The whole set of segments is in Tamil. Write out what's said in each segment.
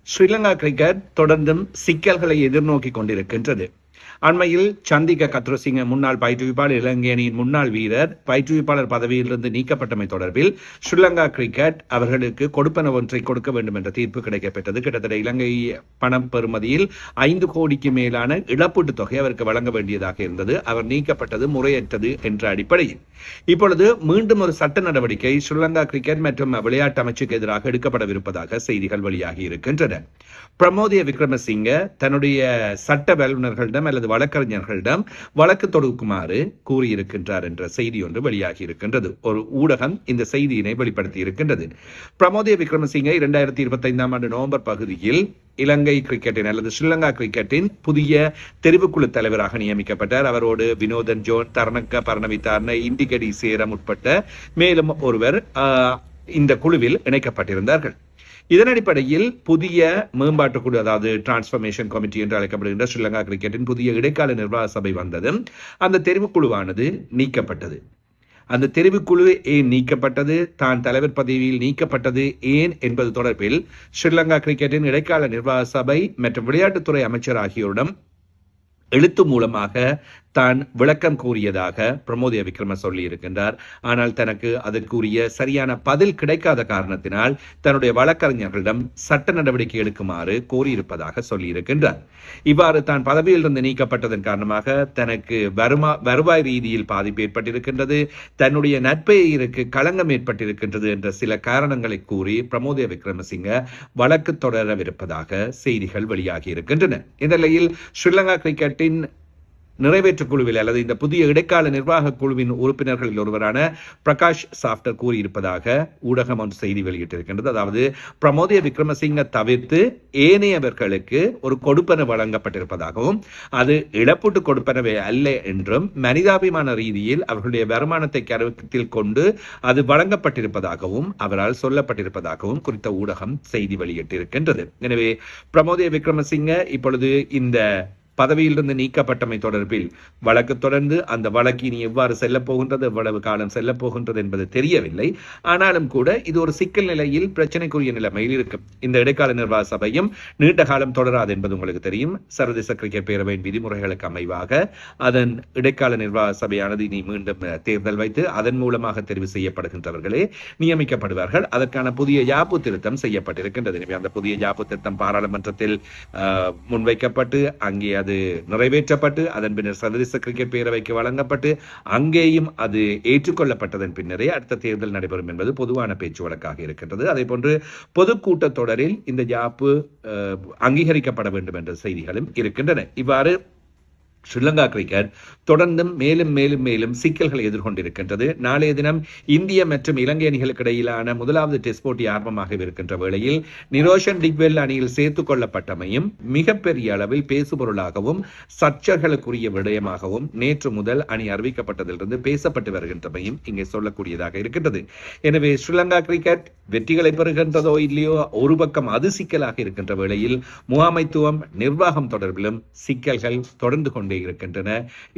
ஸ்ரீலங்கா கிரிக்கெட் தொடர்ந்தும் சிக்கல்களை எதிர்நோக்கி கொண்டிருக்கின்றது. அண்மையில் சந்திக கத்ருசிங்க முன்னாள் பயிற்றுவிப்பாளர், இலங்கை அணியின் முன்னாள் வீரர் பயிற்றுவிப்பாளர் பதவியிலிருந்து நீக்கப்பட்டமை தொடர்பில் ஸ்ரீலங்கா கிரிக்கெட் அவர்களுக்கு கொடுப்பன ஒன்றை கொடுக்க வேண்டும் என்ற தீர்ப்பு கிடைக்கப்பெற்றது. கிட்டத்தட்ட இலங்கை பணம் பெறுமதியில் 5 கோடிக்கு மேலான இழப்பீட்டுத் தொகை அவருக்கு வழங்க வேண்டியதாக இருந்தது. அவர் நீக்கப்பட்டது முறையற்றது என்ற அடிப்படையில் இப்பொழுது மீண்டும் ஒரு சட்ட நடவடிக்கை ஸ்ரீலங்கா கிரிக்கெட் மற்றும் விளையாட்டு அமைச்சுக்கு எதிராக எடுக்கப்படவிருப்பதாக செய்திகள் வெளியாகி இருக்கின்றன. பிரமோதிய விக்ரமசிங்க தன்னுடைய சட்ட வல்லுநர்களிடம் அல்லது வழக்கறிஞர்களிடம் வழக்கு தொடுக்குமாறு கூறியிருக்கின்றார் என்ற செய்தி ஒன்று வெளியாகி இருக்கின்றது. ஒரு ஊடகம் இந்த செய்தியினை வெளிப்படுத்தி இருக்கின்றது. பிரமோதிய விக்ரமசிங்க 2025 ஆண்டு நவம்பர் பகுதியில் இலங்கை கிரிக்கெட்டின் அல்லது ஸ்ரீலங்கா கிரிக்கெட்டின் புதிய தெரிவுக்குழு தலைவராக நியமிக்கப்பட்டார். அவரோடு வினோதன் ஜோன், தரணக்க பரணவித்தார்ன, இண்டிகடி சேரம் உட்பட்ட மேலும் ஒருவர் இந்த குழுவில் இணைக்கப்பட்டிருந்தார்கள். இதன் அடிப்படையில் புதிய மேம்பாட்டு குழு, அதாவது டிரான்ஸ்பர்மேஷன் கமிட்டி என்று அழைக்கப்படுகின்ற ஸ்ரீலங்கா கிரிக்கெட்டின் புதிய இடைக்கால நிர்வாக சபை வந்தது. அந்த தெரிவுக்குழுவானது நீக்கப்பட்டது. அந்த தெரிவுக்குழு ஏன் நீக்கப்பட்டது, தான் தலைவர் பதவியில் நீக்கப்பட்டது ஏன் என்பது தொடர்பில் ஸ்ரீலங்கா கிரிக்கெட்டின் இடைக்கால நிர்வாக சபை மற்றும் விளையாட்டுத்துறை அமைச்சர் ஆகியோரிடம் எழுத்து மூலமாக தான் விளக்கம் கூறியதாக பிரமோதிய விக்ரம சொல்லி இருக்கின்றார். ஆனால் தனக்கு அதற்குரிய சரியான பதில் கிடைக்காத காரணத்தினால் தன்னுடைய வழக்கறிஞர்களிடம் சட்ட நடவடிக்கை எடுக்குமாறு கோரியிருப்பதாக சொல்லியிருக்கின்றார். இவ்வாறு தான் பதவியிலிருந்து நீக்கப்பட்டதன் காரணமாக தனக்கு வருவாய் ரீதியில் பாதிப்பு ஏற்பட்டிருக்கின்றது, தன்னுடைய நற்பெயருக்கு களங்கம் ஏற்பட்டிருக்கின்றது என்ற சில காரணங்களை கூறி பிரமோதிய விக்ரமசிங்க வழக்கு தொடரவிருப்பதாக செய்திகள் வெளியாகி இருக்கின்றன. இந்த நிலையில் ஸ்ரீலங்கா கிரிக்கெட்டின் நிறைவேற்று குழுவில் அல்லது இந்த புதிய இடைக்கால நிர்வாக குழுவின் உறுப்பினர்களில் ஒருவரான பிரகாஷ் சாப்டர் கூறியிருப்பதாக ஊடகம் ஒன்று செய்தி வெளியிட்டிருக்கின்றது. அதாவது பிரமோதிய விக்ரமசிங்க தவிர்த்து ஏனையவர்களுக்கு ஒரு கொடுப்பன வழங்கப்பட்டிருப்பதாகவும் அது இழப்பீட்டு கொடுப்பனவே அல்ல என்றும் மனிதாபிமான ரீதியில் அவர்களுடைய வருமானத்தை கருத்தில் கொண்டு அது வழங்கப்பட்டிருப்பதாகவும் அவரால் சொல்லப்பட்டிருப்பதாகவும் குறித்த ஊடகம் செய்தி வெளியிட்டிருக்கின்றது. எனவே பிரமோதிய விக்ரமசிங்க இப்பொழுது இந்த பதவியிலிருந்து நீக்கப்பட்டமை தொடர்பில் வழக்கு தொடர்ந்து அந்த வழக்கு இனி எவ்வாறு செல்லப் போகின்றது, எவ்வளவு காலம் செல்லப் போகின்றது என்பது தெரியவில்லை. ஆனாலும் கூட இது ஒரு சிக்கல் நிலையில் பிரச்சனைக்குரிய நிலைமையில் இருக்கும். இந்த இடைக்கால நிர்வாக சபையும் நீண்ட காலம் தொடராது என்பது உங்களுக்கு தெரியும். சர்வதேச கிரிக்கெட் பேரவையின் விதிமுறைகளுக்கு அமைவாக அதன் இடைக்கால நிர்வாக சபையானது இனி மீண்டும் தேர்தல் வைத்து அதன் மூலமாக தெரிவு செய்யப்படுகின்றவர்களே நியமிக்கப்படுவார்கள். அதற்கான புதிய யாப்பு திருத்தம் செய்யப்பட்டிருக்கின்றது. எனவே அந்த புதிய யாப்பு திருத்தம் பாராளுமன்றத்தில் முன்வைக்கப்பட்டு அங்கே அது நிறைவேற்றப்பட்டு அதன் பின்னர் சர்வதேச கிரிக்கெட் பேரவைக்கு வழங்கப்பட்டு அங்கேயும் அது ஏற்றுக்கொள்ளப்பட்டதன் பின்னரே அடுத்த தேர்தல் நடைபெறும் என்பது பொதுவான பேச்சு வழக்காக இருக்கின்றது. அதே போன்று பொதுக்கூட்டத் தொடரில் இந்த யாப்பு அங்கீகரிக்கப்பட வேண்டும் என்ற செய்திகளும் இருக்கின்றன. இவ்வாறு ஸ்ரீலங்கா கிரிக்கெட் தொடர்ந்தும் மேலும் மேலும் மேலும் சிக்கல்களை எதிர்கொண்டிருக்கின்றது. நாளைய தினம் இந்திய மற்றும் இலங்கை அணிகளுக்கு இடையிலான முதலாவது டெஸ்ட் போட்டி ஆரம்பமாக இருக்கின்ற வேளையில் நிரோஷன் டிக்வெல் அணியில் சேர்த்துக் கொள்ளப்பட்டமையும் மிகப்பெரிய அளவில் பேசுபொருளாகவும் சர்ச்சைகளுக்குரிய விடயமாகவும் நேற்று முதல் அணி அறிவிக்கப்பட்டதிலிருந்து பேசப்பட்டு வருகின்றமையும் இங்கே சொல்லக்கூடியதாக இருக்கின்றது. எனவே ஸ்ரீலங்கா கிரிக்கெட் வெற்றிகளை பெறுகின்றதோ இல்லையோ ஒரு பக்கம் அது சிக்கலாக இருக்கின்ற வேளையில் முகாமைத்துவம் நிர்வாகம் தொடர்பிலும் சிக்கல்கள் தொடர்ந்து கொண்டு இருக்கின்றன.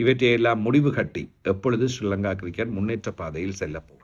இவற்றையெல்லாம் முடிவு கட்டி எப்பொழுது ஸ்ரீலங்கா கிரிக்கெட் முன்னேற்ற பாதையில் செல்லப்போம்.